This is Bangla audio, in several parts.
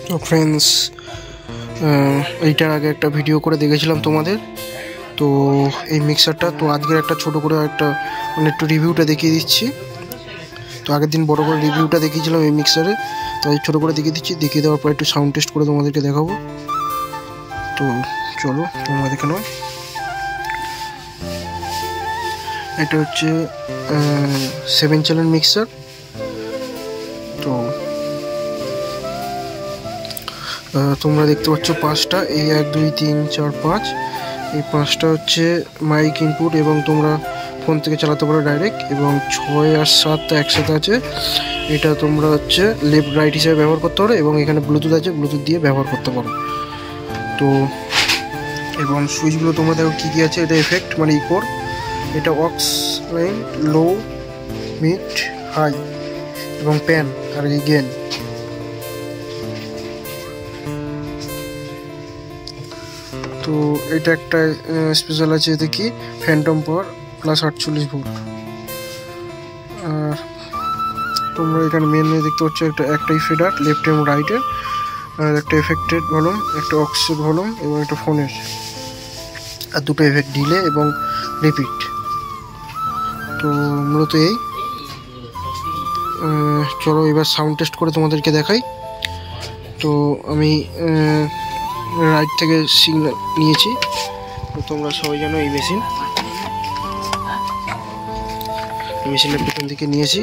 তো ফ্রেন্ডস, এইটার আগে একটা ভিডিও করে দেখেছিলাম তোমাদের। তো এই মিক্সারটা, তো আজকের একটা ছোট করে একটা মানে একটু রিভিউটা দেখিয়ে দিচ্ছি। তো আগের দিন বড় করে রিভিউটা দেখিয়েছিলাম এই মিক্সারে, তো ছোটো করে দেখিয়ে দিচ্ছি। দেখিয়ে দেওয়ার পর একটু সাউন্ড টেস্ট করে তোমাদেরকে দেখাবো। তো চলো তোমরা দেখে নাও। এটা হচ্ছে 7 চ্যানেল মিক্সার। তো তোমরা দেখতে পাচ্ছ 5টা, এই 1 2 3 4 5, এই 5টা হচ্ছে মাইক ইনপুট এবং তোমরা ফোন থেকে চালাতে পারো ডাইরেক্ট। এবং 6 আর 7টা একসাথে আছে। এটা তোমরা হচ্ছে লেফট রাইট হিসেবে ব্যবহার করতে পারো এবং এখানে ব্লুটুথ আছে, ব্লুটুথ দিয়ে ব্যবহার করতে পারো। তো এবং সুইচগুলো তোমরা দেখো কী কী আছে। এটা এফেক্ট মানে ইকোর, এটা অক্স লাইন, লো, মিড, হাই এবং প্যান আর এই গেন। তো এটা একটা স্পেশাল আছে, এতে কি ফ্যান্টম পাওয়ার প্লাস 48 ভোল্ট। আর তোমরা এখানে মেন দেখতে পাচ্ছ একটাই ফেডার লেফট এবং রাইটের, আর একটা এফেক্টেড ভলিউম, একটা অক্সের ভলিউম এবং একটা ফোনের, আর দুটো এফেক্ট ডিলে এবং রিপিট। তো মূলত এই চলো এবার সাউন্ড টেস্ট করে তোমাদেরকে দেখাই। তো আমি রাইট থেকে সিগন্যাল নিয়েছি। তো তোমরা সবাই জানো এই মেশিনের পেছন দিকে নিয়েছি।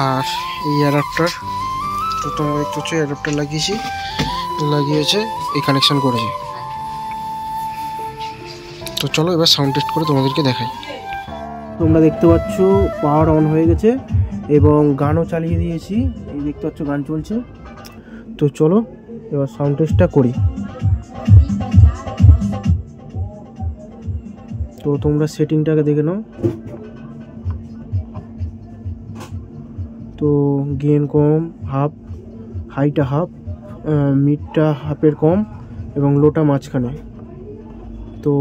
আর এই অ্যাডাপ্টার, তো তোমরা দেখতে পাচ্ছ অ্যাডাপ্টার লাগিয়েছে, এই কানেকশান করেছে। তো চলো এবার সাউন্ড টেস্ট করে তোমাদেরকে দেখাই। তোমরা দেখতে পাচ্ছ পাওয়ার অন হয়ে গেছে এবং গানও চালিয়ে দিয়েছি, এই দেখতে পাচ্ছ গান চলছে। তো চলো এবার সাউন্ড টেস্টটা করি। তো তোমরা সেটিংটাকে দেখে নাও। তো গেন কম হাফ, হাইটা হাফ, মিডটা হাফের কম এবং লোটা মাঝখানে। তো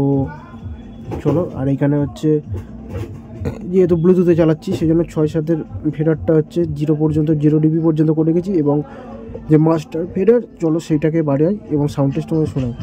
চলো, আর এইখানে হচ্ছে যেহেতু ব্লুটুথে চালাচ্ছি সেই জন্য 6-7-এর ফেডারটা হচ্ছে 0 পর্যন্ত, 0 dB পর্যন্ত করে গেছি। এবং যে মাস্টার ফেডার, চলো সেইটাকে বাড়াই এবং সাউন্ড টেস্ট তোমাদের শোনাই।